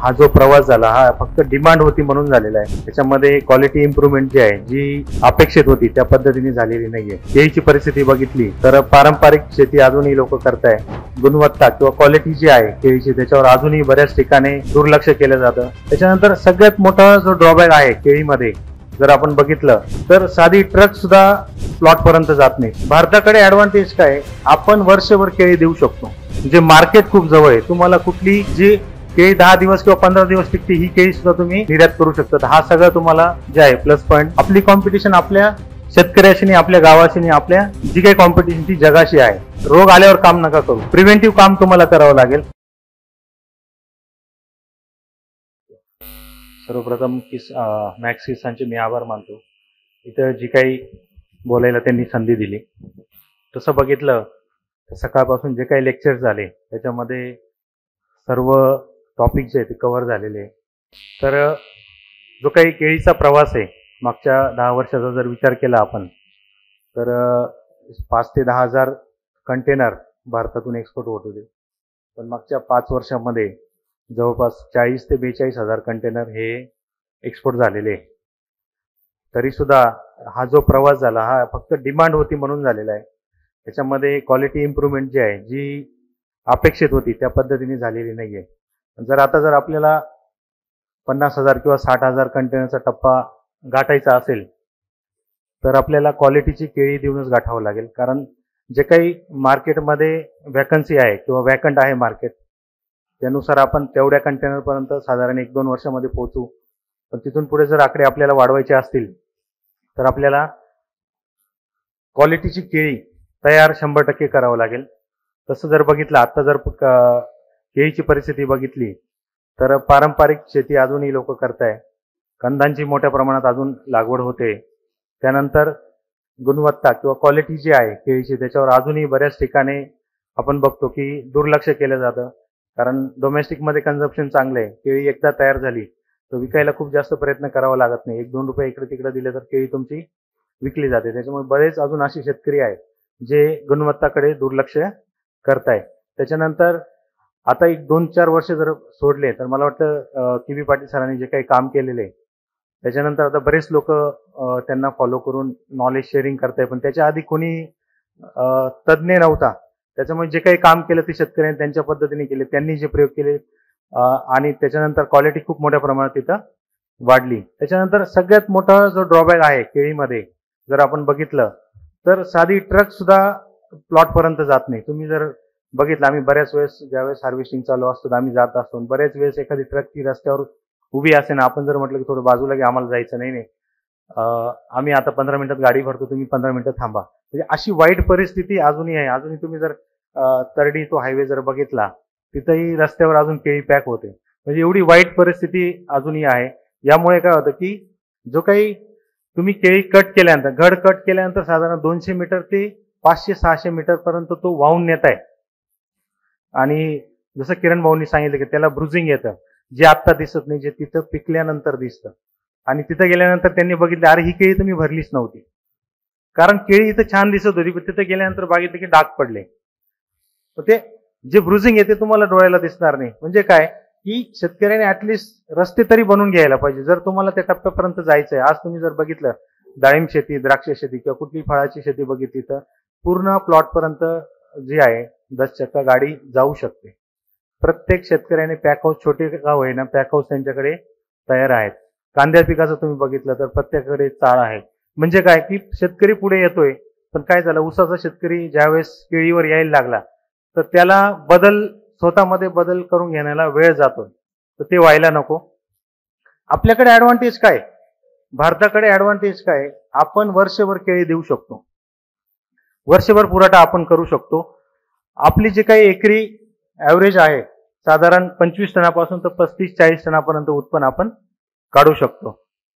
हा जो प्रवास झाला हा फक्त डिमांड होती म्हणून झालेला आहे. त्याच्यामध्ये क्वालिटी इम्प्रूव्हमेंट जी आहे जी अपेक्षित होती त्या पद्धतीने झालेली नाहीये. केळीची परिस्थिती बघितली तर पारंपरिक शेती अजूनही लोक करताय. गुणवत्ता किंवा क्वालिटी जी आहे केळीची त्याच्यावर अजूनही बऱ्याच ठिकाणी दुर्लक्ष केलं जातं. त्याच्यानंतर सगळ्यात मोठा जो ड्रॉबॅक आहे केळीमध्ये जर आपण बघितलं तर साधी ट्रक सुद्धा प्लॉट पर्यंत जात नाही. भारताकडे ऍडव्हान्टेज काय, आपण वर्षभर केळी देऊ शकतो. जे मार्केट खूप जवळ आहे. तुम्हाला कुठली जी केळी 10 दिवस किंवा 15 दिवस टिकते ही केळी सुद्धा तुम्ही निर्यात करू शकता. हा सगळा तुम्हाला जे आहे प्लस पॉईंट. आपली कॉम्पिटिशन आपल्या शेतकऱ्याशी नाही, आपल्या गावाशी नाही, आपल्या जी काही कॉम्पिटिशन ती जगाशी आहे. रोग आल्यावर काम नका करू, प्रिव्हेंटिव्ह काम तुम्हाला करावं लागेल. सर्वप्रथम मॅक्स किसानचे मी आभार मानतो. इथं जी काही बोलायला त्यांनी संधी दिली. तसं बघितलं तर सकाळपासून जे काही लेक्चर्स झाले त्याच्यामध्ये सर्व टॉपिक जे ते कव्हर झालेले. तर जो काही केळीचा प्रवास आहे मागच्या 10 वर्षाचा जर विचार केला आपण तर 5 ते 10 हजार कंटेनर भारतातून एक्सपोर्ट होत होते. पण मागच्या 5 वर्षामध्ये जवळपास 40 ते 42 हजार कंटेनर हे एक्सपोर्ट झालेले. तरी सुद्धा हा जो प्रवास झाला हा फक्त डिमांड होती म्हणून झालेला आहे. त्याच्यामध्ये क्वालिटी इम्प्रूव्हमेंट जी आहे जी अपेक्षित होती त्या पद्धतीने झालेली नाहीये. जर आपल्याला 50,000 किंवा 60,000 कंटेनरचा टप्पा गाठायचा असेल तर आपल्याला क्वालिटीची केळी देऊनच गाठावं लागेल. कारण जे काही मार्केटमध्ये वॅकन्सी आहे किंवा वॅकंट आहे मार्केट त्यानुसार आपण तेवढ्या कंटेनरपर्यंत साधारण 1-2 वर्षामध्ये पोहोचू. पण तिथून पुढे जर आकडे आपल्याला वाढवायचे असतील तर आपल्याला क्वालिटीची केळी तयार 100% करावं लागेल. तसं जर बघितलं आता जर केळीची परिस्थिती बघितली तर पारंपरिक शेती अजूनही लोक करताय. कंदांची मोठ्या प्रमाणात अजून लागवड होते. त्यानंतर गुणवत्ता किंवा क्वालिटी जी आहे केळीची त्याच्यावर अजूनही बऱ्याच ठिकाणी आपण बघतो की दुर्लक्ष केलं जातं. कारण डोमेस्टिकमध्ये कन्झम्पशन चांगलं आहे. केळी एकदा तयार झाली तर विकायला खूप जास्त प्रयत्न करावा लागत नाही. 1-2 रुपये इकडे तिकडे दिले तर केळी तुमची विकली जाते. त्याच्यामुळे बरेच अजून असे शेतकरी आहेत जे गुणवत्ताकडे दुर्लक्ष करताय. त्याच्यानंतर आता 1-2-4 वर्ष जर सोडले तर मला वाटतं के.बी. पाटील सरांनी जे काही काम केलेले त्याच्यानंतर आता बरेच लोक त्यांना फॉलो करून नॉलेज शेअरिंग करताय. पण त्याच्या आधी कोणी तज्ज्ञ नव्हता. त्याच्यामुळे जे काही काम केलं ते शेतकऱ्यांनी त्यांच्या पद्धतीने केले. त्यांनी जे प्रयोग केले आणि त्याच्यानंतर क्वालिटी खूप मोठ्या प्रमाणात तिथं वाढली. त्याच्यानंतर सगळ्यात मोठा जो ड्रॉबॅक आहे केळीमध्ये जर आपण बघितलं तर साधी ट्रक सुद्धा प्लॉट पर्यंत जात नाही. तुम्ही जर बघितलं आम्ही बऱ्याच वेळेस ज्यावेळेस हार्वेस्टिंग चालू असतो आम्ही जात असतो. बऱ्याच वेळेस एखादी ट्रक ती रस्त्यावर उभी असे ना आपण जर म्हटलं की थोडं बाजूला की आम्हाला जायचं नाही आम्ही आता 15 मिनिटात गाडी भरतो तुम्ही 15 मिनिटं थांबा. म्हणजे अशी वाईट परिस्थिती अजूनही आहे. अजूनही तुम्ही जर तरडी तो हायवे जर बघितला तिथंही रस्त्यावर अजून केळी पॅक होते. म्हणजे एवढी वाईट परिस्थिती अजूनही आहे. यामुळे काय होतं की जो काही तुम्ही केळी कट केल्यानंतर घड कट केल्यानंतर साधारण 200 मीटर ते 500-600 मीटर पर्यंत तो वाहून नेत आहे. आणि जसं किरण भाऊंनी सांगितलं की त्याला ब्रुजिंग येतं जे आत्ता दिसत नाही, जे तिथं पिकल्यानंतर दिसतं. आणि तिथं गेल्यानंतर त्यांनी बघितलं अरे ही केळी तुम्ही भरलीच नव्हती. कारण केळी इथं छान दिसत होती पण तिथं गेल्यानंतर बघितलं की डाग पडले. तर ते जे ब्रुजिंग आहे ते तुम्हाला डोळ्याला दिसणार नाही. म्हणजे काय की शेतकऱ्याने ऍटलिस्ट रस्ते तरी बनवून घ्यायला पाहिजे जर तुम्हाला त्या टप्प्यापर्यंत जायचंय. आज तुम्ही जर बघितलं डाळिंब शेती, द्राक्ष शेती किंवा कुठली फळाची शेती बघितली तर पूर्ण प्लॉट पर्यंत जी आहे 10 चक्का गाडी जाऊ शकते. प्रत्येक शेतकऱ्याने पॅक हाऊस छोटे का होईना पॅक हाऊस त्यांच्याकडे तयार आहेत. कांद्या पिकाचं तुम्ही बघितलं तर प्रत्येकाकडे चाळ आहे. म्हणजे काय की शेतकरी पुढे येतोय. पण काय झालं ऊसाचा शेतकरी ज्यावेळेस केळीवर यायला लागला तर त्याला स्वतःमध्ये बदल करून घेण्याला वेळ जातो. तर ते व्हायला नको. आपल्याकडे ऍडव्हान्टेज काय, भारताकडे ऍडव्हान्टेज काय, आपण वर्षभर केळी देऊ शकतो. वर्षभर पुरवठा आपण करू शकतो. आपली जे काही एकरी ऍव्हरेज आहे साधारण 25 टनापासून तर 35-40 टनापर्यंत उत्पन्न आपण काढू शकतो.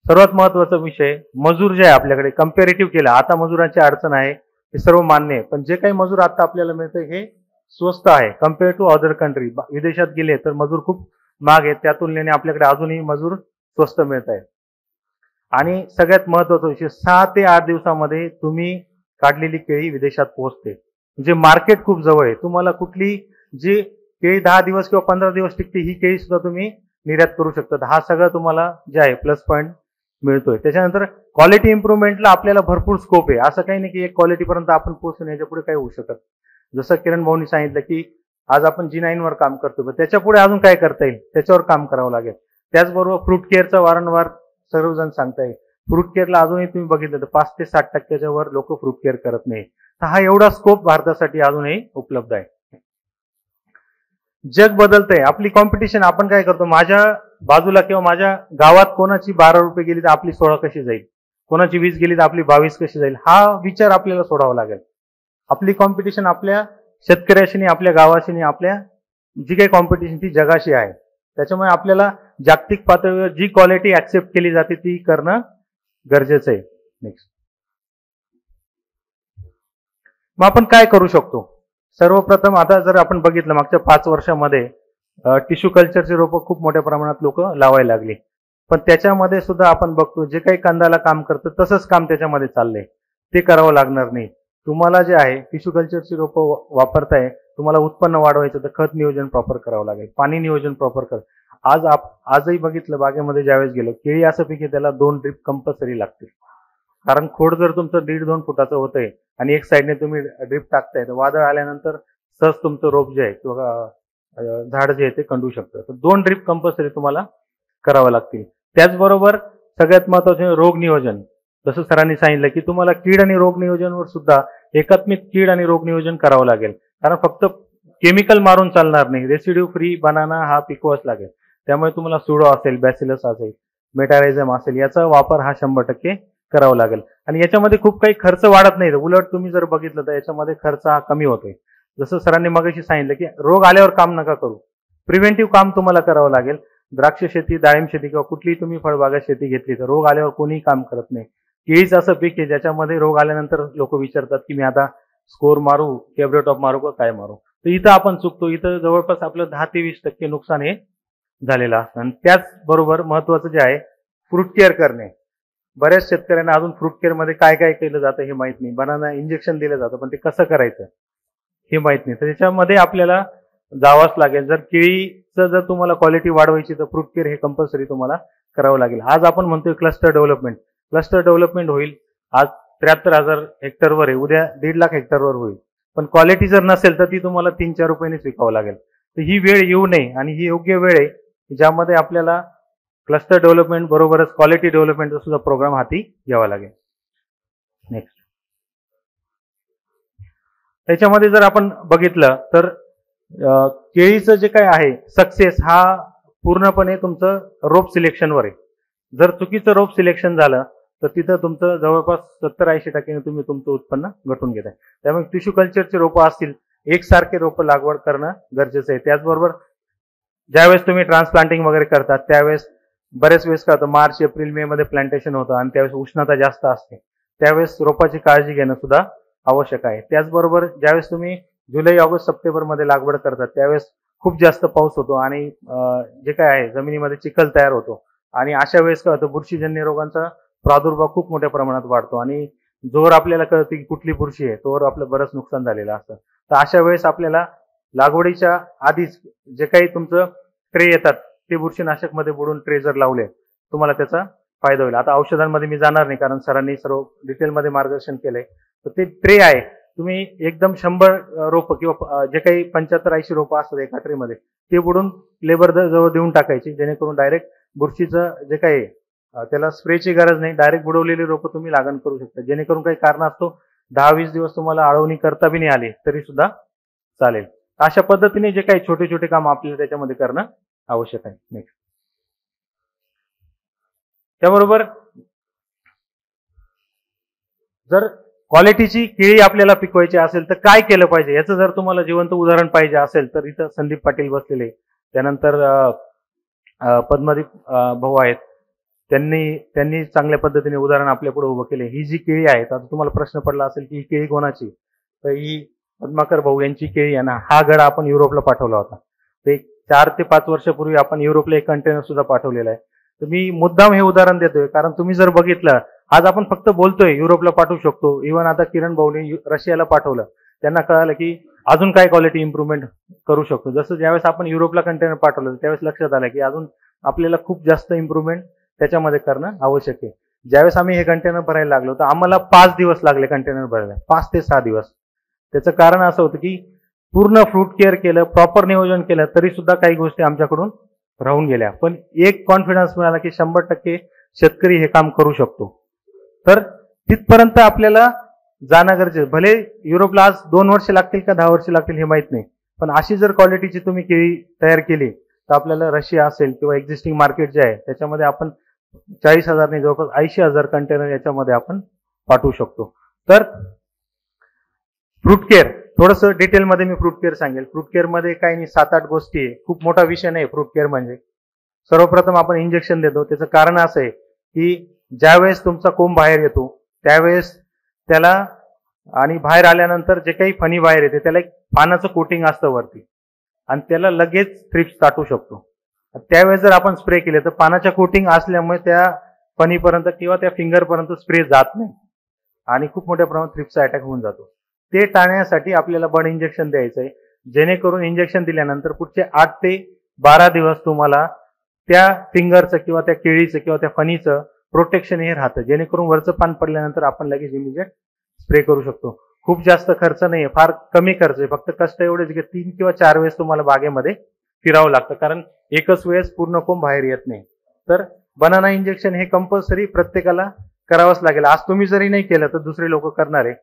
सर्वात महत्वाचा विषय मजूर जे आहे आपल्याकडे कम्पॅरेटिव्ह केला. आता मजुरांची अडचण आहे हे सर्व मान्य आहे. पण जे काही मजूर आता आपल्याला मिळतं हे स्वस्त आहे कम्पेअर टू अदर कंट्री. विदेशात गेले तर मजूर खूप महाग आहेत. त्या तुलनेने आपल्याकडे अजूनही मजूर स्वस्त मिळत आहेत. आणि सगळ्यात महत्वाचा विषय 6 ते 8 दिवसामध्ये तुम्ही काढलेली केळी विदेशात पोहोचते. म्हणजे मार्केट खूप जवळ आहे. तुम्हाला कुठली जी केळी 10 दिवस किंवा 15 दिवस टिकते ही केळी सुद्धा तुम्ही निर्यात करू शकतात. हा सगळं तुम्हाला जे आहे प्लस पॉईंट मिळतोय. त्याच्यानंतर क्वालिटी इम्प्रुव्हमेंटला आपल्याला भरपूर स्कोप आहे. असं काही नाही की एक क्वालिटीपर्यंत आपण पोहोचून याच्या पुढे काही होऊ शकत. जसं किरण भाऊनी सांगितलं की आज आपण G9 वर काम करतो, पण त्याच्या पुढे अजून काय करता येईल त्याच्यावर काम करावं लागेल. त्याचबरोबर फ्रूट केअरचा वारंवार सर्वजण सांगताय. फ्रूट केअरला अजूनही तुम्ही बघितलं तर 5 ते 60% वर लोक फ्रूट केअर करत नाही. तर हा एवढा स्कोप भारतासाठी अजूनही उपलब्ध आहे. जग बदलतंय. आपली कॉम्पिटिशन आपण काय करतो, माझ्या बाजूला किंवा माझ्या गावात कोणाची 12 रुपये गेली तर आपली 16 कशी जाईल, कोणाची 20 गेली तर आपली 22 कशी जाईल, हा विचार आपल्याला सोडावा लागेल. आपली कॉम्पिटिशन आपल्या शेतकऱ्याशी नाही, आपल्या गावाशी नाही, आपल्या जी काही कॉम्पिटिशन ती जगाशी आहे. त्याच्यामुळे आपल्याला जागतिक पातळीवर जी क्वालिटी ऍक्सेप्ट केली जाते ती करणं गरजेचं आहे. नेक्स्ट, मग आपण काय करू शकतो? सर्वप्रथम आता जर आपण बघितलं मागच्या 5 वर्षामध्ये टिश्यू कल्चरचे रोपं खूप मोठ्या प्रमाणात लोक लावायला लागली. पण त्याच्यामध्ये सुद्धा आपण बघतो जे काही कंदाला काम करतं तसंच काम त्याच्यामध्ये चाललंय. ते करावं लागणार नाही. तुम्हाला जे आहे टिश्यू कल्चरची रोपं वापरताय, तुम्हाला उत्पन्न वाढवायचं तर खत नियोजन प्रॉपर करावं लागेल, पाणी नियोजन प्रॉपर कर. आजही बघितलं बागेमध्ये ज्यावेळेस गेलो, केळी असं पीक आहे त्याला 2 ड्रिप कंपल्सरी लागतील. कारण खोड जर तुमचं 1.5-2 फुटाचं होतंय आणि एक साईडने तुम्ही ड्रिप टाकताय तर वादळ आल्यानंतर सहज तुमचं रोप जे आहे किंवा झाड जे आहे ते कंडू शकतं. तर 2 ड्रिप कंपल्सरी तुम्हाला करावं लागतील. त्याचबरोबर सगळ्यात महत्वाचे रोग नियोजन. जसं सरांनी सांगितलं की तुम्हाला कीड आणि रोग नियोजनवर सुद्धा एकात्मिक कीड आणि रोग नियोजन करावं लागेल. कारण फक्त केमिकल मारून चालणार नाही. रेसिड्यू फ्री बनाना हा पिकवाच लागेल. त्यामुळे तुम्हाला सुडो असेल, बॅसिलस असेल, मेटारायझम असेल, याचा वापर हा 100% करावं लागेल. आणि याच्यामध्ये खूप काही खर्च वाढत नाही. उलट तुम्ही जर बघितलं तर याच्यामध्ये खर्च हा कमी होतोय. जसं सरांनी मगाशी सांगितलं की रोग आल्यावर काम नका करू, प्रिव्हेंटिव्ह काम तुम्हाला करावं लागेल. द्राक्ष शेती, डाळिंब शेती किंवा कुठलीही तुम्ही फळबागा शेती घेतली तर रोग आल्यावर कोणीही काम करत नाही. केळीच असं पीक आहे ज्याच्यामध्ये रोग आल्यानंतर लोक विचारतात की मी आता स्कोर मारू, केब्रेटॉप मारू का काय मारू. तर इथं आपण चुकतो. इथं जवळपास आपलं 10 ते 20% नुकसान हे झालेलं असतं. आणि त्याचबरोबर महत्वाचं जे आहे फ्रूट केअर करणे. बऱ्याच शेतकऱ्यांना अजून फ्रूट केअर मध्ये काय काय केलं जातं हे माहित नाही. बनाना इंजेक्शन दिलं जातं पण ते कसं करायचं हे माहित नाही. तर त्याच्यामध्ये आपल्याला जावंच लागेल. जर केळीचं जर तुम्हाला क्वालिटी वाढवायची तर फ्रूट केअर हे कंपल्सरी तुम्हाला करावं लागेल. आज आपण म्हणतोय क्लस्टर डेव्हलपमेंट. क्लस्टर डेव्हलपमेंट होईल. आज 73,000 हेक्टरवर आहे, उद्या 1.5 लाख हेक्टरवर होईल. पण क्वालिटी जर नसेल तर ती तुम्हाला 3-4 रुपयांनीच विकावं लागेल. तर ही वेळ येऊ नये आणि ही योग्य वेळ आहे ज्यामध्ये आपल्याला क्लस्टर डेव्हलपमेंट बरोबरच क्वालिटी डेव्हलपमेंटचा सुद्धा प्रोग्राम हाती घ्यावा लागेल. नेक्स्ट, त्याच्यामध्ये जर आपण बघितलं तर केळीचं जे काय आहे सक्सेस हा पूर्णपणे तुमचं रोप सिलेक्शनवर आहे. जर चुकीचं रोप सिलेक्शन झालं तर तिथं तुमचं जवळपास 70-80% तुम्ही तुमचं उत्पन्न घटून घेताय. त्यामुळे टिश्यू कल्चरचे रोपं असतील, एकसारखे रोपं लागवड करणं गरजेचं आहे. त्याचबरोबर ज्यावेळेस तुम्ही ट्रान्सप्लांटिंग वगैरे करतात त्यावेळेस बरेच वेळेस काय होतं, मार्च, एप्रिल, मे मध्ये प्लांटेशन होतं आणि त्यावेळेस उष्णता जास्त असते. त्यावेळेस रोपाची काळजी घेणं सुद्धा आवश्यक आहे. त्याचबरोबर ज्यावेळेस तुम्ही जुलै, ऑगस्ट, सप्टेंबर मध्ये लागवड करतात त्यावेळेस खूप जास्त पाऊस होतो आणि जे काय आहे जमिनीमध्ये चिखल तयार होतो आणि अशा वेळेस काय होतं, बुरशीजन्य रोगांचा प्रादुर्भाव खूप मोठ्या प्रमाणात वाढतो आणि जोर आपल्याला कळतं की कुठली बुरशी आहे तोवर आपलं बरंच नुकसान झालेलं असतं. तर अशा वेळेस आपल्याला लागवडीच्या आधीच जे काही तुमचं ट्रे येतात ते बुरशीनाशक मध्ये बुडून ट्रे जर लावले तुम्हाला त्याचा फायदा होईल. आता औषधांमध्ये मी जाणार नाही कारण सरांनी सर्व डिटेलमध्ये मार्गदर्शन केलंय. तर ते ट्रे आहे, तुम्ही एकदम 100 रोपं किंवा जे काही 75-80 रोपं असतात एका ट्रेमध्ये ते बुडून लेबर जवळ देऊन टाकायची, जेणेकरून डायरेक्ट बुरशीचं जे काही त्याला स्प्रेची गरज नाही, डायरेक्ट बुडवलेली रोपं तुम्ही लागण करू शकता. जेणेकरून काही कारण असतो 10-20 दिवस तुम्हाला आळवणी करता बी नाही आली तरी सुद्धा चालेल. अशा पद्धतीने जे काही छोटे छोटे काम आपल्याला त्याच्यामध्ये करणं आवश्यक आहे. नेक्स्ट, त्याबरोबर जर क्वालिटीची केळी आपल्याला पिकवायची असेल तर काय केलं पाहिजे याचं जर तुम्हाला जिवंत उदाहरण पाहिजे असेल तर इथं संदीप पाटील बसलेले, त्यानंतर पद्मदीप भाऊ आहेत, त्यांनी चांगल्या पद्धतीने उदाहरण आपल्या पुढे उभं केले. ही जी केळी आहे, आता तुम्हाला प्रश्न पडला असेल की ही केळी कोणाची, तर ही पद्माकर भाऊ यांची केळी आहे ना. हा गडा आपण युरोपला पाठवला होता. ते 4 ते 5 वर्षापूर्वी आपण युरोपला एक कंटेनर सुद्धा पाठवलेला आहे. तर मी मुद्दाम हे उदाहरण देतोय कारण तुम्ही जर बघितलं आज आपण फक्त बोलतोय युरोपला पाठवू शकतो. इव्हन आता किरण भाऊने रशियाला पाठवलं, त्यांना कळालं की अजून काय क्वालिटी इम्प्रुव्हमेंट करू शकतो. जसं ज्यावेळेस आपण युरोपला कंटेनर पाठवलं त्यावेळेस लक्षात आलं की अजून आपल्याला खूप जास्त इम्प्रूव्हमेंट त्याच्यामध्ये करणं आवश्यक आहे. ज्यावेळेस आम्ही हे कंटेनर भरायला लागलो तर आम्हाला 5 दिवस लागले कंटेनर भरायला, 5 ते 6 दिवस. त्याचं कारण असं होतं की पूर्ण फ्रूट केअर केलं, प्रॉपर नियोजन केलं, तरी सुद्धा काही गोष्टी आमच्याकडून राहून गेल्या. पण एक कॉन्फिडन्स मिळाला की 100% शेतकरी हे काम करू शकतो. तर तिथपर्यंत आपल्याला जाणं गरजेचं. भले युरोपला आज 2 वर्ष लागतील का 10 वर्ष लागतील हे माहित नाही, पण अशी जर क्वालिटीची तुम्ही केळी तयार केली तर आपल्याला रशिया असेल किंवा एक्झिस्टिंग मार्केट जे आहे त्याच्यामध्ये आपण 40,000 नाही जवळपास 80,000 कंटेनर याच्यामध्ये आपण पाठवू शकतो. तर फ्रूट केअर थोडंसं डिटेलमध्ये मी फ्रूट केअर सांगेल. फ्रूट केअर मध्ये काही नाही, 7-8 गोष्टी आहे. खूप मोठा विषय नाही फ्रूट केअर म्हणजे. सर्वप्रथम आपण इंजेक्शन देतो. त्याचं कारण असं आहे की ज्यावेळेस तुमचा कोंब बाहेर येतो त्यावेळेस त्याला आणि बाहेर आल्यानंतर जे काही फणी बाहेर येते त्याला एक पानाचं कोटिंग असतं वरती आणि त्याला लगेच थ्रिप्स चाटू शकतो. त्यावेळेस जर आपण स्प्रे केले तर पानाच्या कोटिंग असल्यामुळे त्या फणीपर्यंत किंवा त्या फिंगरपर्यंत स्प्रे जात नाही आणि खूप मोठ्या प्रमाणात थ्रिप्सचा अटॅक होऊन जातो. ते टाळण्यासाठी आपल्याला बर्ड इंजेक्शन द्यायचं आहे, जेणेकरून इंजेक्शन दिल्यानंतर पुढचे 8 ते 12 दिवस तुम्हाला त्या फिंगरचं किंवा त्या केळीचं किंवा त्या फणीचं प्रोटेक्शन हे राहतं, जेणेकरून वरचं पान पडल्यानंतर आपण लगेच इमिजिएट स्प्रे करू शकतो. खूप जास्त खर्च नाहीये, फार कमी खर्च आहे. फक्त कष्ट एवढेच की 3 किंवा 4 वेळेस तुम्हाला बागेमध्ये फिरावं लागतं, कारण एकच वेळेस पूर्ण कोंब बाहेर येत नाही. तर बनाना इंजेक्शन हे कंपल्सरी प्रत्येकाला करावंच लागेल. आज तुम्ही जरी नाही केलं तर दुसरे लोक करणार आहे.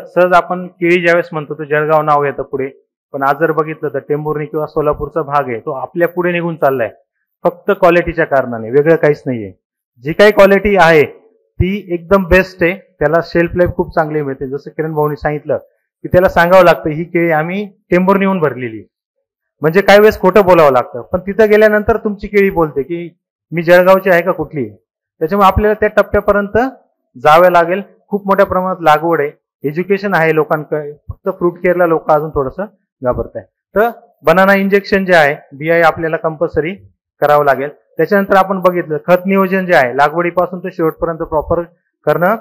सहज आपण केळी ज्यावेळेस म्हणतो तर जळगाव नाव येतं पुढे, पण आज जर बघितलं तर टेंभुर्णी किंवा सोलापूरचा भाग आहे तो आपल्या पुढे निघून चाललाय, फक्त क्वालिटीच्या कारणाने, वेगळं काहीच नाहीये. जी काही क्वालिटी आहे ती एकदम बेस्ट आहे. त्याला शेल्फ लाईफ खूप चांगली मिळते. जसं किरण भाऊनी सांगितलं की त्याला सांगावं लागतं ही केळी आम्ही टेंभुर्णीहून भरलेली, म्हणजे काही वेळेस खोटं बोलावं लागतं, पण तिथं गेल्यानंतर तुमची केळी बोलते की मी जळगावची आहे का कुठली. त्याच्यामुळे आपल्याला त्या टप्प्यापर्यंत जावं लागेल. खूप मोठ्या प्रमाणात लागवड आहे, एज्युकेशन आहे लोकांकडे, फक्त फ्रूट केअरला लोक अजून थोडंसं घाबरत आहे. तर बनाना इंजेक्शन जे आहे BI आपल्याला कंपल्सरी करावं लागेल. त्याच्यानंतर आपण बघितलं खत नियोजन जे आहे लागवडीपासून ते शेवटपर्यंत प्रॉपर करणं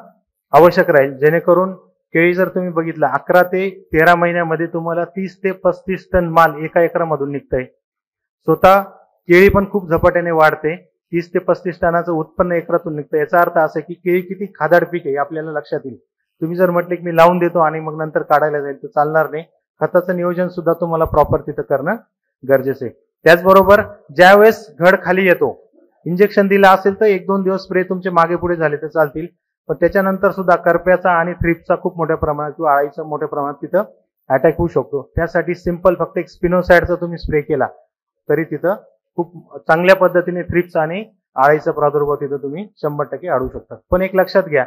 आवश्यक राहील, जेणेकरून केळी जर तुम्ही बघितलं 11 ते 13 महिन्यामध्ये तुम्हाला 30 ते 35 टन माल एका एकरामधून निघतंय. स्वतः केळी पण खूप झपाट्याने वाढते, 30 ते 35 टनाचं उत्पन्न एकरातून निघतं. याचा अर्थ असा की केळी किती खादाड पीक आहे आपल्याला लक्षात येईल. तुम्ही जर म्हटले की मी लावून देतो आणि मग नंतर काढायला जाईल तर चालणार नाही. खताचं नियोजन सुद्धा तुम्हाला प्रॉपर तिथं करणं गरजेचं आहे. त्याचबरोबर ज्यावेळेस घड खाली येतो, इंजेक्शन दिलं असेल तर 1-2 दिवस स्प्रे तुमचे मागे पुढे झाले तर चालतील, पण त्याच्यानंतर सुद्धा करप्याचा आणि थ्रिप्सचा खूप मोठ्या प्रमाणात किंवा अळीचा मोठ्या प्रमाणात तिथं अटॅक होऊ शकतो. त्यासाठी सिंपल फक्त एक स्पिनोसाइडचा तुम्ही स्प्रे केला तरी तिथं खूप चांगल्या पद्धतीने थ्रिप्स आणि अळीचा प्रादुर्भाव तिथं तुम्ही 100% अडवू शकता. पण एक लक्षात घ्या,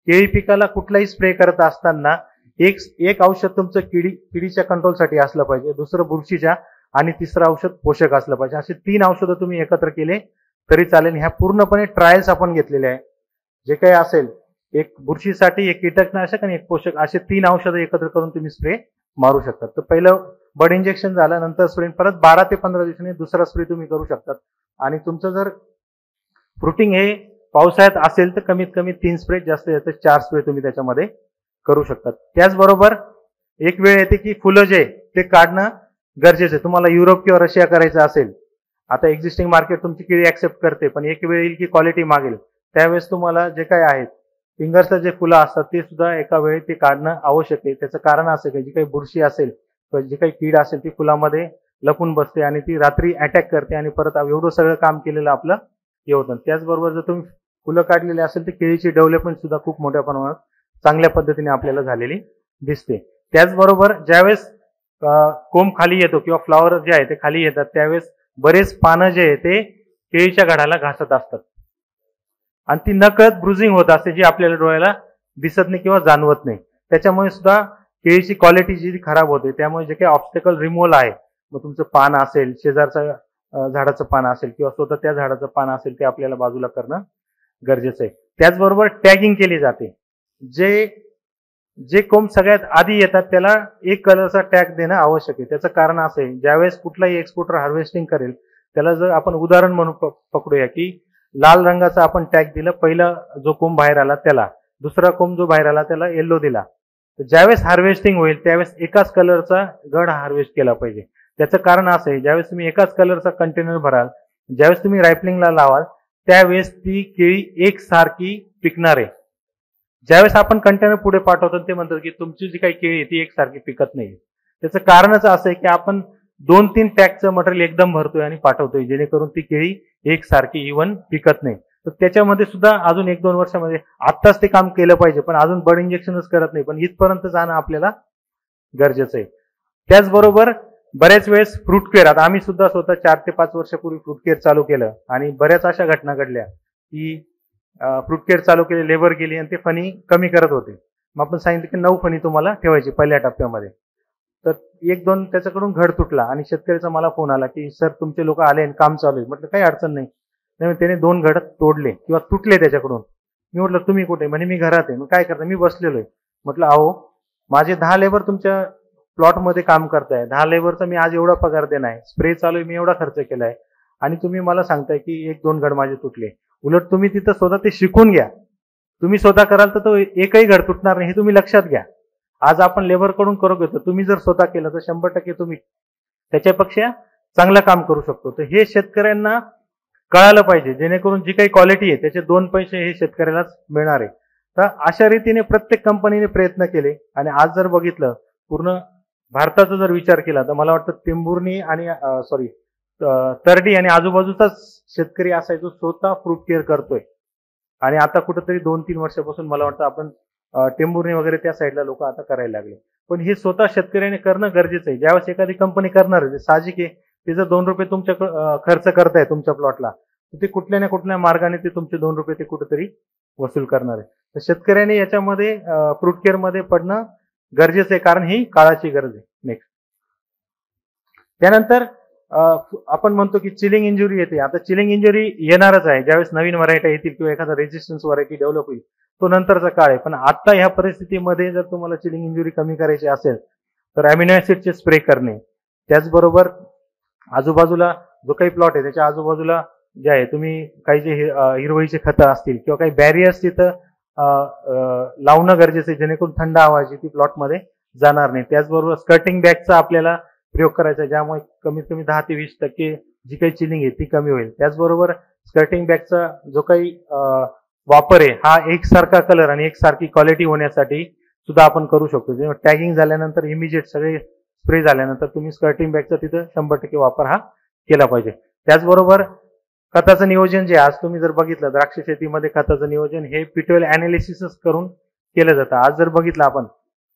केळी पिकाला कुठलाही स्प्रे करत असताना एक औषध तुमचं किडीच्या कंट्रोलसाठी असलं पाहिजे, दुसरं बुरशीच्या आणि तिसरं औषध पोषक असलं पाहिजे. असे 3 औषधं तुम्ही एकत्र केले तरी चालेल. ह्या पूर्णपणे ट्रायल्स आपण घेतलेले आहे. जे काही असेल एक बुरशीसाठी, एक कीटकनाशक आणि एक पोषक, असे 3 औषधं एकत्र करून तुम्ही स्प्रे मारू शकतात. तर पहिलं बड इंजेक्शन झालं, नंतर स्प्रे, परत 12 ते 15 दिवसांनी दुसरा स्प्रे तुम्ही करू शकतात. आणि तुमचं जर फ्रुटिंग हे पावसाळ्यात असेल तर कमीत कमी 3 स्प्रे, जास्त 4 स्प्रे तुम्ही त्याच्यामध्ये करू शकतात. त्याचबरोबर एक वेळ येते की फुलं जे ते काढणं गरजेचं आहे. तुम्हाला युरोप किंवा रशिया करायचं असेल, आता एक्झिस्टिंग मार्केट तुमची केळी ऍक्सेप्ट करते, पण एक वेळ येईल की क्वालिटी मागेल, त्यावेळेस तुम्हाला जे काय आहेत फिंगर्सचं जे फुलं असतात ते सुद्धा एका वेळी ते काढणं आवश्यक आहे. त्याचं कारण असं की जी काही बुरशी असेल किंवा जी काही कीड असेल ती फुलामध्ये लपून बसते आणि ती रात्री अटॅक करते आणि परत एवढं सगळं काम केलेलं आपलं हे होतं. त्याचबरोबर जर तुम्ही फुलं काढलेली असेल तर केळीची डेव्हलपमेंट सुद्धा खूप मोठ्या प्रमाणात चांगल्या पद्धतीने आपल्याला झालेली दिसते. त्याचबरोबर ज्यावेळेस कोंब खाली येतो किंवा फ्लॉवर जे आहे ते खाली येतात त्यावेळेस बरेच पानं जे आहे ते केळीच्या घडाला घासत असतात आणि ती नकळत ब्रुझिंग होत असते, जी आपल्याला डोळ्याला दिसत नाही किंवा जाणवत नाही. त्याच्यामुळे सुद्धा केळीची क्वालिटी जी खराब होते. त्यामुळे जे काही ऑब्स्टेकल रिमूव्हल आहे, मग तुमचं पान असेल, शेजारचं झाडाचं पान असेल किंवा स्वतः त्या झाडाचं पान असेल, ते आपल्याला बाजूला करणं गरजेचं आहे. त्याचबरोबर टॅगिंग केली जाते. जे कोंब सगळ्यात आधी येतात त्याला एक कलरचा टॅग देणं आवश्यक आहे. त्याचं कारण असं आहे, ज्यावेळेस कुठलाही एक्सपोर्टर हार्वेस्टिंग करेल त्याला जर आपण उदाहरण म्हणून पकडूया की लाल रंगाचा आपण टॅग दिला, पहिला जो कोंब बाहेर आला त्याला, दुसरा कोंब जो बाहेर आला त्याला येलो दिला, तर ज्यावेळेस हार्वेस्टिंग होईल त्यावेळेस एकाच कलरचा घड हार्वेस्ट केला पाहिजे. त्याचं कारण असं आहे, ज्यावेळेस तुम्ही एकाच कलरचा कंटेनर भराल ज्यावेळेस तुम्ही रायपलिंगला लावाल त्यावेळेस ती केळी एकसारखी पिकणार आहे. ज्यावेळेस आपण कंटेनर पुढे पाठवतो ते म्हणतात की तुमची जी काही केळी आहे ती एकसारखी पिकत नाही. त्याचं कारणच असं आहे की आपण 2-3 टॅगचं मटेरियल एकदम भरतोय आणि पाठवतोय, जेणेकरून ती केळी एकसारखी इव्हन पिकत नाही. तर त्याच्यामध्ये सुद्धा अजून 1-2 वर्षामध्ये आत्ताच ते काम केलं पाहिजे, पण अजून बड इंजेक्शनच करत नाही, पण इथपर्यंत जाणं आपल्याला गरजेचं आहे. त्याचबरोबर बऱ्याच वेळेस फ्रूट केअर, आता आम्ही सुद्धा स्वतः 4 ते 5 वर्षापूर्वी फ्रूट केअर चालू केलं आणि बऱ्याच अशा घटना घडल्या की फ्रूट केअर चालू केले, लेबर गेली आणि ते फणी कमी करत होते. मग आपण सांगितलं की 9 फणी तुम्हाला ठेवायची पहिल्या टप्प्यामध्ये. तर 1-2 त्याच्याकडून घड तुटला आणि शेतकऱ्याचा मला फोन आला की सर तुमचे लोक आले आणि काम चालू आहे. म्हटलं काही अडचण नाही. त्याने 2 घड तोडले किंवा तुटले त्याच्याकडून. मी म्हटलं तुम्ही कुठे? म्हणे मी घरात आहे. मग काय करता? मी बसलेलो आहे. म्हटलं अहो माझे 10 लेबर तुमच्या प्लॉटमध्ये काम करताय, 10 लेबरचा मी आज एवढा पगार देणार आहे, स्प्रे चालू आहे, मी एवढा खर्च केलाय आणि तुम्ही मला सांगताय की 1-2 घड माझे तुटले. उलट तुम्ही तिथं स्वतः ते शिकून घ्या. तुम्ही स्वतः कराल तर तो एकही घड तुटणार नाही, हे तुम्ही लक्षात घ्या. आज आपण लेबरकडून करू घेतो, तुम्ही जर स्वतः केलं तर 100% तुम्ही त्याच्यापेक्षा चांगलं काम करू शकतो. तर हे शेतकऱ्यांना कळालं पाहिजे, जेणेकरून जी काही क्वालिटी आहे त्याचे 2 पैसे हे शेतकऱ्यालाच मिळणार आहे. तर अशा रीतीने प्रत्येक कंपनीने प्रयत्न केले आणि आज जर बघितलं पूर्ण भारताचा जर विचार केला तर मला वाटतं टेंभुर्णी आणि तरडी आणि आजूबाजूचाच शेतकरी असा आहे जो स्वतः फ्रूट केअर करतोय. आणि आता कुठेतरी 2-3 वर्षापासून मला वाटतं आपण टेंभुर्णी वगैरे त्या साईडला लोक आता करायला लागले. पण हे स्वतः शेतकऱ्याने करणं गरजेचं आहे. ज्यावेळेस एखादी कंपनी करणार आहे, साहजिक आहे, ते जर 2 रुपये तुमच्या खर्च करताय तुमच्या प्लॉटला, तर ते कुठल्या ना कुठल्या मार्गाने ते तुमचे 2 रुपये ते कुठेतरी वसूल करणार आहे. तर शेतकऱ्याने याच्यामध्ये फ्रूट केअर मध्ये पडणं गरजेचं आहे, कारण ही काळाची गरज आहे. नेक्स्ट त्यानंतर आपण म्हणतो की चिलिंग इंजुरी येते. आता चिलिंग इंजुरी येणारच आहे ज्यावेळेस नवीन व्हरायटी येतील किंवा एखादा रेजिस्टन्स व्हरायटी डेव्हलप होईल, तो नंतरचा काळ आहे. पण आता ह्या परिस्थितीमध्ये जर तुम्हाला चिलिंग इंजुरी कमी करायची असेल तर अमिनो ऍसिडचे स्प्रे करणे, त्याचबरोबर आजूबाजूला जो काही प्लॉट आहे त्याच्या आजूबाजूला जे आहे तुम्ही काही जे हिरवळीचे खतं असतील किंवा काही बॅरियर्स तिथं लावणं गरजेचं आहे, जेणेकरून थंड हवा जी ती प्लॉटमध्ये जाणार नाही. त्याचबरोबर स्कर्टिंग बॅगचा आपल्याला प्रयोग करायचा, ज्यामुळे कमीत कमी 10 ते 20% जी काही चिलिंग आहे ती कमी होईल. त्याचबरोबर स्कर्टिंग बॅगचा जो काही वापर आहे हा एकसारखा कलर आणि एकसारखी क्वालिटी होण्यासाठी सुद्धा आपण करू शकतो. जेव्हा टॅगिंग झाल्यानंतर इमिजिएट सगळे स्प्रे झाल्यानंतर तुम्ही स्कर्टिंग बॅगचा तिथं 100% वापर हा केला पाहिजे. त्याचबरोबर खताचं नियोजन जे आज तुम्ही जर बघितलं द्राक्ष शेतीमध्ये खताचं नियोजन हे पिटोल अनालिसिस करून केलं जातं. आज जर बघितलं आपण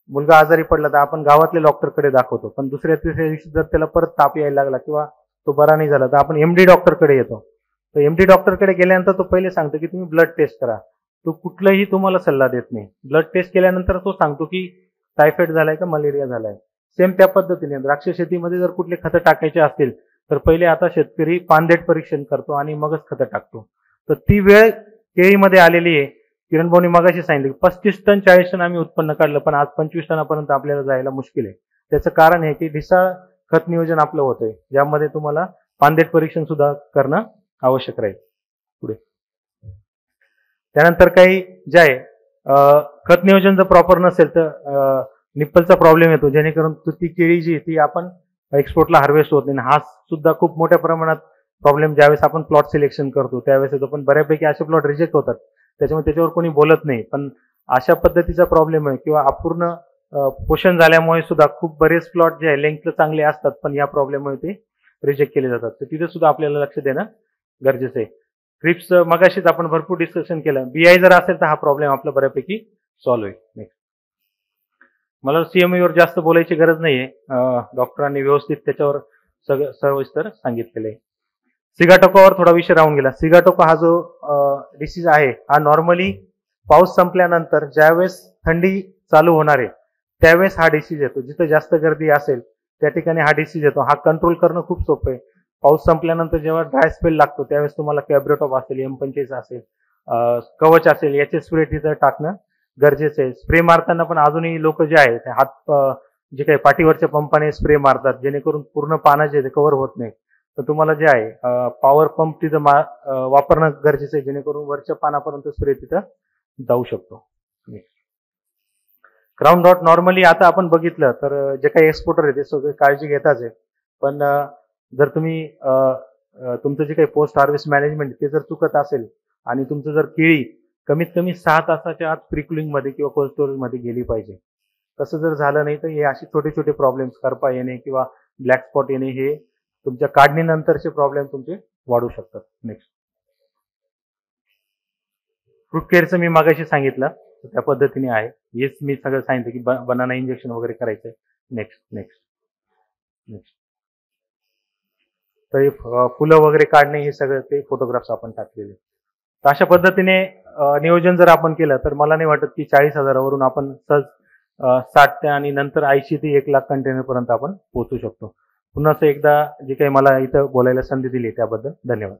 मुलगा आजारी पडला तर आपण गावातल्या डॉक्टरकडे दाखवतो, पण दुसऱ्या तिसऱ्या दिवशी जर त्याला परत ताप यायला लागला किंवा तो बरा नाही झाला तर आपण एमडी डॉक्टरकडे येतो. तर एमडी डॉक्टरकडे गेल्यानंतर तो पहिले सांगतो की तुम्ही ब्लड टेस्ट करा. तो कुठलाही तुम्हाला सल्ला देत नाही. ब्लड टेस्ट केल्यानंतर तो सांगतो की टायफॉइड झालाय का मलेरिया झालाय. सेम त्या पद्धतीने द्राक्ष शेतीमध्ये जर कुठले खतं टाकायचे असतील तर पहिले आता शेतकरी पानदेट परीक्षण करतो आणि मगच खतं टाकतो. तर ती वेळ केळीमध्ये आलेली आहे. किरण भाऊनी मगाशी सांगितलं 35 टन 40 टन आम्ही उत्पन्न काढलं, पण आज 25 टनापर्यंत आपल्याला जायला मुश्किल आहे. त्याचं कारण आहे की ढिसाळ खत नियोजन आपलं होतंय, ज्यामध्ये तुम्हाला पानदेट परीक्षण सुद्धा करणं आवश्यक राहील. पुढे त्यानंतर काही जे आहे खत नियोजन जर प्रॉपर नसेल तर निप्पलचा प्रॉब्लेम येतो, जेणेकरून ती केळी जी ती आपण एक्सपोर्टला हार्वेस्ट होत नाही. हा सुद्धा खूप मोठ्या प्रमाणात प्रॉब्लेम ज्यावेळेस आपण प्लॉट सिलेक्शन करतो त्यावेळेस येतो, पण बऱ्यापैकी असे प्लॉट रिजेक्ट होतात. त्याच्यावर कोणी बोलत नाही, पण अशा पद्धतीचा प्रॉब्लेम आहे किंवा अपूर्ण पोषण झाल्यामुळे सुद्धा खूप बरेच प्लॉट जे आहे लेंथला चांगले असतात, पण या प्रॉब्लेममुळे ते रिजेक्ट केले जातात. तर तिथे सुद्धा आपल्याला लक्ष देणं गरजेचं आहे. क्रिप्स मगाशीच आपण भरपूर डिस्कशन केलं. बीआय जर असेल तर हा प्रॉब्लेम आपला बऱ्यापैकी सॉल्व्ह होईल. नेक्स्ट मला सीएमईवर जास्त बोलायची गरज नाहीये, डॉक्टरांनी व्यवस्थित त्याच्यावर सविस्तर सांगितलेलं आहे. सिगाटोकावर थोडा विषय राहून गेला. सिगाटोका हा जो डिसीज आहे हा नॉर्मली पाऊस संपल्यानंतर ज्यावेळेस थंडी चालू होणार आहे त्यावेळेस हा डिसीज येतो. जिथे जास्त गर्दी असेल त्या ठिकाणी हा डिसीज येतो. हा कंट्रोल करणं खूप सोपं आहे. पाऊस संपल्यानंतर जेव्हा ड्राय स्पेल लागतो त्यावेळेस तुम्हाला कॅब्रेटॉप असेल, M25 असेल, कवच असेल याचे स्प्रे तिथं टाकणं गरजेचं आहे. स्प्रे मारताना पण अजूनही लोक जे आहेत हात जे काही पाठीवरच्या पंपाने स्प्रे मारतात, जेणेकरून पूर्ण पानं जे कव्हर होत नाही. तर तुम्हाला जे आहे पॉवर पंप तिथं वापरणं गरजेचं आहे, जेणेकरून वरच्या पानापर्यंत स्प्रे तिथं जाऊ शकतो. ग्राउंड रॉट नॉर्मली आता आपण बघितलं तर जे काही एक्सपोर्टर आहे ते सगळे काळजी घेताच आहे, पण जर तुम्ही तुमचं जे काही पोस्ट हार्वेस्ट मॅनेजमेंट ते जर चुकत असेल आणि तुमचं जर केळी कमीत कमी 6 तासाच्या आत प्री-कूलिंग मध्ये किंवा कोल्ड स्टोरेज मध्ये गेली पाहिजे. तसं जर झालं नाही तर हे असे छोटे छोटे प्रॉब्लेम्स, करपा येणे किंवा ब्लॅक स्पॉट येणे हे तुमच्या काढणीनंतरचे प्रॉब्लेम तुमचे वाढू शकतात. नेक्स्ट, फ्रूट केअरचं मी मागाशी सांगितलं त्या पद्धतीने आहे. हेच मी सगळं सांगितलं की बनाना इंजेक्शन वगैरे करायचंय. नेक्स्ट नेक्स्ट नेक्स्ट तर फुलं वगैरे काढणे हे सगळं ते फोटोग्राफ्स आपण टाकलेले. तर अशा पद्धतीने नियोजन जर आपण केलं तर मला नाही वाटत की 40,000वरून आपण सहज 60 आणि नंतर 80 ते 1,00,000 कंटेनर पर्यंत आपण पोहोचू शकतो. पुन्हा एकदा जे काही मला इथं बोलायला संधी दिली त्याबद्दल धन्यवाद.